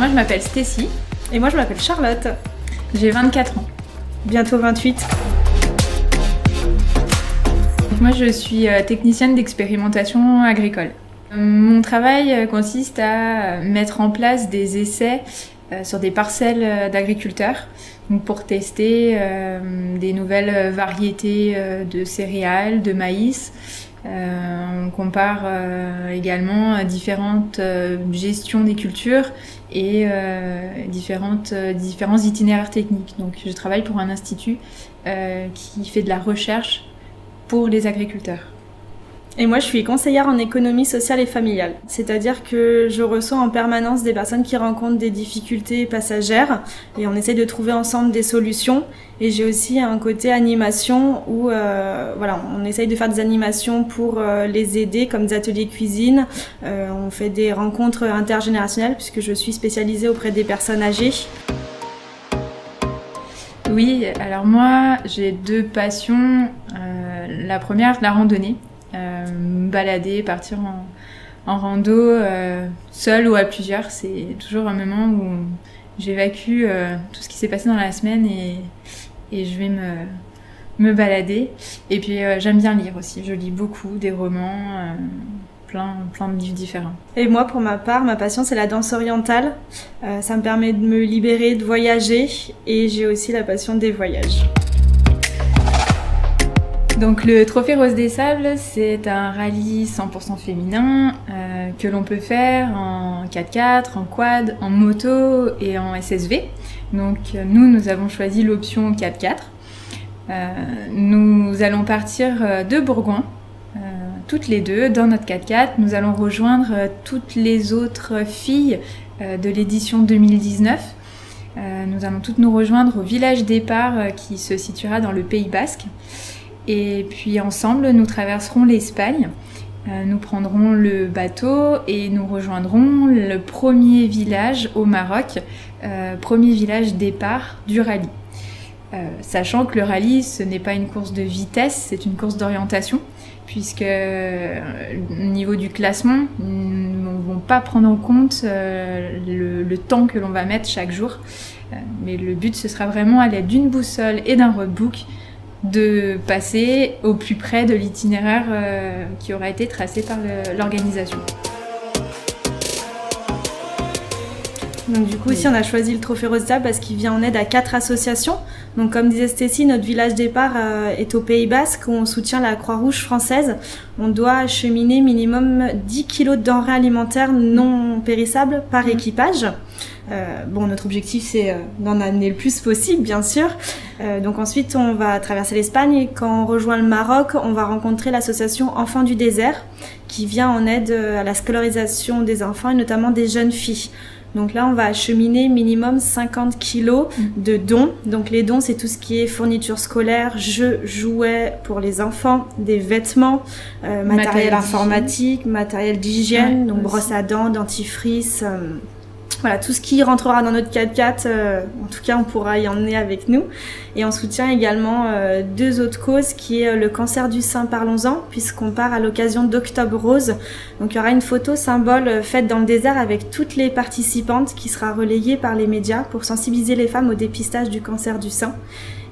moi je m'appelle Stécie. Et moi je m'appelle Charlotte. J'ai 24 ans. Bientôt 28. Donc moi je suis technicienne d'expérimentation agricole. Mon travail consiste à mettre en place des essais sur des parcelles d'agriculteurs pour tester des nouvelles variétés de céréales, de maïs. On compare également différentes gestions des cultures et différents itinéraires techniques. Donc je travaille pour un institut qui fait de la recherche pour les agriculteurs. Et moi, je suis conseillère en économie sociale et familiale. C'est-à-dire que je reçois en permanence des personnes qui rencontrent des difficultés passagères et on essaye de trouver ensemble des solutions. Et j'ai aussi un côté animation où on essaye de faire des animations pour les aider, comme des ateliers cuisine. On fait des rencontres intergénérationnelles puisque je suis spécialisée auprès des personnes âgées. Oui, alors moi, j'ai 2 passions. La première, la randonnée. Me balader, partir en rando, seule ou à plusieurs, c'est toujours un moment où j'évacue tout ce qui s'est passé dans la semaine et je vais me balader. Et puis j'aime bien lire aussi, je lis beaucoup, des romans, plein de livres différents. Et moi, pour ma part, ma passion, c'est la danse orientale. Ça me permet de me libérer, de voyager, et j'ai aussi la passion des voyages. Donc le Trophée Rose des Sables, c'est un rallye 100% féminin que l'on peut faire en 4x4, en quad, en moto et en SSV. Donc nous avons choisi l'option 4x4. Nous allons partir de Bourgoin, toutes les deux, dans notre 4x4. Nous allons rejoindre toutes les autres filles de l'édition 2019. Nous allons toutes nous rejoindre au village départ qui se situera dans le Pays Basque. Et puis ensemble, nous traverserons l'Espagne, nous prendrons le bateau et nous rejoindrons le premier village au Maroc, premier village départ du rallye. Sachant que le rallye, ce n'est pas une course de vitesse, c'est une course d'orientation, puisque au niveau du classement, nous ne vont pas prendre en compte le temps que l'on va mettre chaque jour. Mais le but, ce sera vraiment à l'aide d'une boussole et d'un roadbook, de passer au plus près de l'itinéraire qui aura été tracé par l'organisation. Donc du coup, ici, on a choisi le Trophée Rose des Sables parce qu'il vient en aide à 4 associations. Donc comme disait Stécie, notre village départ est au Pays Basque où on soutient la Croix-Rouge française. On doit acheminer minimum 10 kg de denrées alimentaires non périssables par équipage. Notre objectif, c'est d'en amener le plus possible, bien sûr. Donc ensuite, on va traverser l'Espagne et quand on rejoint le Maroc, on va rencontrer l'association Enfants du désert qui vient en aide à la scolarisation des enfants et notamment des jeunes filles. Donc là, on va acheminer minimum 50 kilos de dons. Donc les dons, c'est tout ce qui est fourniture scolaire, jeux, jouets pour les enfants, des vêtements, matériel informatique, matériel d'hygiène, donc brosse à dents, dentifrice... Voilà, tout ce qui rentrera dans notre 4x4, en tout cas, on pourra y emmener avec nous. Et on soutient également 2 autres causes, qui est le cancer du sein, parlons-en, puisqu'on part à l'occasion d'Octobre Rose. Donc il y aura une photo symbole faite dans le désert avec toutes les participantes qui sera relayée par les médias pour sensibiliser les femmes au dépistage du cancer du sein.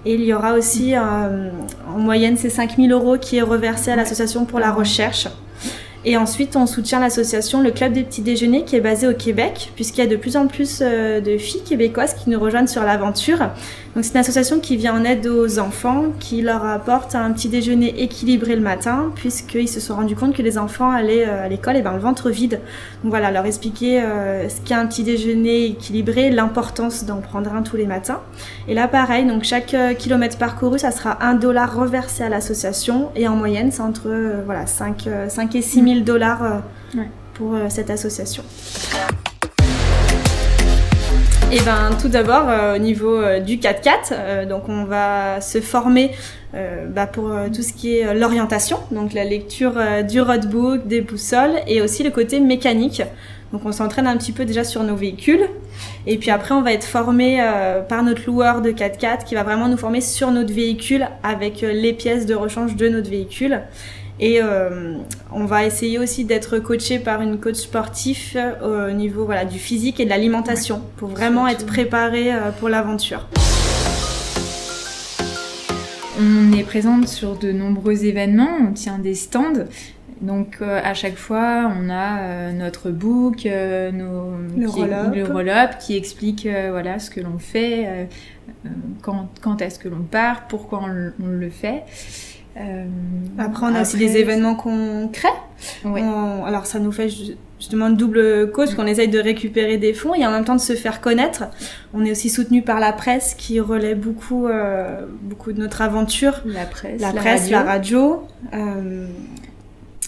Et il y aura aussi, en moyenne, c'est 5 000 € qui est reversé à l'association pour la recherche. Et ensuite, on soutient l'association Le Club des Petits Déjeuners qui est basée au Québec, puisqu'il y a de plus en plus de filles québécoises qui nous rejoignent sur l'aventure. Donc c'est une association qui vient en aide aux enfants, qui leur apporte un petit déjeuner équilibré le matin, puisqu'ils se sont rendus compte que les enfants allaient à l'école le ventre vide. Donc voilà, leur expliquer ce qu'est un petit déjeuner équilibré, l'importance d'en prendre un tous les matins. Et là pareil, donc chaque kilomètre parcouru, ça sera $1 reversé à l'association, et en moyenne c'est entre 5 et 6 000 $ pour cette association. Et tout d'abord au niveau du 4x4, donc on va se former pour tout ce qui est l'orientation, donc la lecture du roadbook, des boussoles et aussi le côté mécanique. Donc on s'entraîne un petit peu déjà sur nos véhicules et puis après on va être formé par notre loueur de 4x4 qui va vraiment nous former sur notre véhicule avec les pièces de rechange de notre véhicule. Et on va essayer aussi d'être coaché par une coach sportif au niveau du physique et de l'alimentation pour vraiment être préparé pour l'aventure. On est présente sur de nombreux événements, on tient des stands. Donc à chaque fois, on a notre book, le roll-up qui explique ce que l'on fait, quand est-ce que l'on part, pourquoi on le fait. Après, on a aussi des événements qu'on crée. Ouais. Alors, ça nous fait justement une double cause, qu'on essaye de récupérer des fonds et en même temps de se faire connaître. On est aussi soutenu par la presse qui relaie beaucoup de notre aventure. La presse, la radio.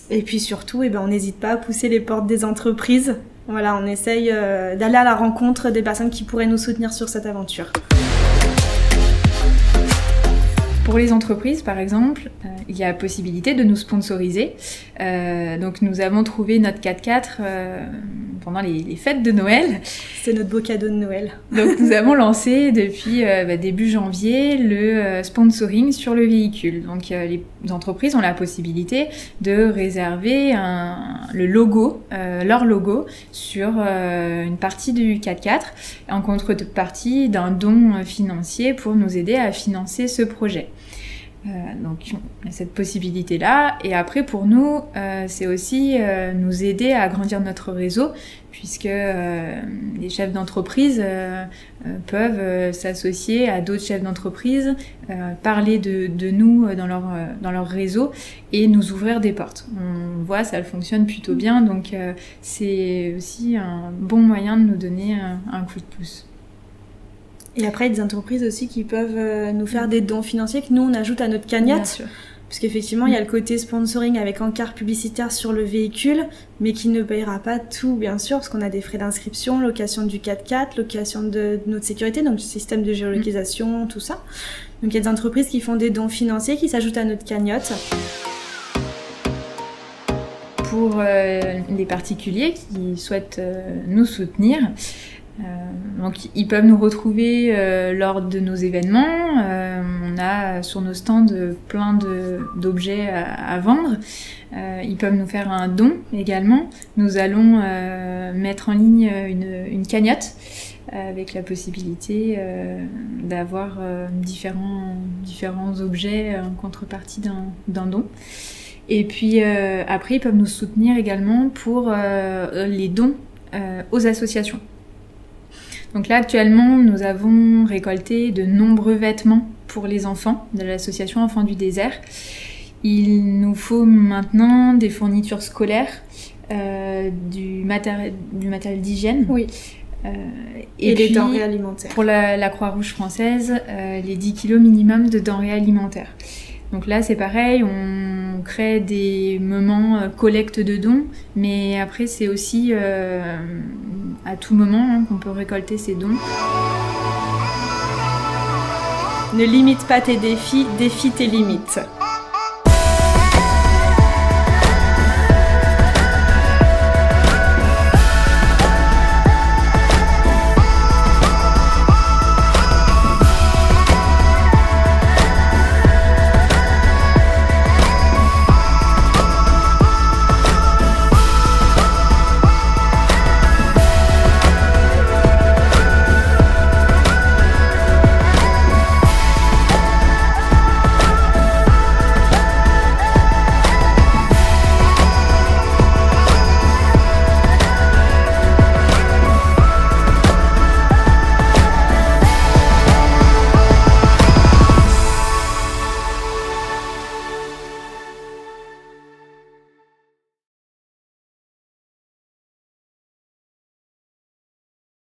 Et puis surtout, on n'hésite pas à pousser les portes des entreprises. Voilà, on essaye d'aller à la rencontre des personnes qui pourraient nous soutenir sur cette aventure. Pour les entreprises, par exemple, il y a la possibilité de nous sponsoriser. Donc nous avons trouvé notre 4x4 pendant les fêtes de Noël. C'est notre beau cadeau de Noël. Donc nous avons lancé depuis début janvier le sponsoring sur le véhicule. Donc les entreprises ont la possibilité de réserver leur logo sur une partie du 4x4 en contrepartie d'un don financier pour nous aider à financer ce projet. Donc on a cette possibilité-là. Et après pour nous, c'est aussi nous aider à agrandir notre réseau puisque les chefs d'entreprise peuvent s'associer à d'autres chefs d'entreprise, parler de nous dans leur réseau et nous ouvrir des portes. On voit, ça fonctionne plutôt bien, donc c'est aussi un bon moyen de nous donner un coup de pouce. Et après, il y a des entreprises aussi qui peuvent nous faire des dons financiers que nous, on ajoute à notre cagnotte. Parce qu'effectivement, il y a le côté sponsoring avec encart publicitaire sur le véhicule, mais qui ne payera pas tout, bien sûr, parce qu'on a des frais d'inscription, location du 4x4, location de notre sécurité, donc le système de géolocalisation, tout ça. Donc il y a des entreprises qui font des dons financiers qui s'ajoutent à notre cagnotte. Pour les particuliers qui souhaitent nous soutenir, donc ils peuvent nous retrouver lors de nos événements. On a sur nos stands plein d'objets à vendre. Ils peuvent nous faire un don également. Nous allons mettre en ligne une cagnotte avec la possibilité d'avoir différents objets en contrepartie d'un don. Et puis après, ils peuvent nous soutenir également pour les dons aux associations. Donc là, actuellement, nous avons récolté de nombreux vêtements pour les enfants de l'association Enfants du désert. Il nous faut maintenant des fournitures scolaires, du matériel d'hygiène. Oui. Et puis, des denrées alimentaires. Pour la Croix-Rouge française, les 10 kilos minimum de denrées alimentaires. Donc là, c'est pareil, on crée des moments collecte de dons, mais après, c'est aussi à tout moment qu'on peut récolter ces dons. Ne limite pas tes défis, défie tes limites.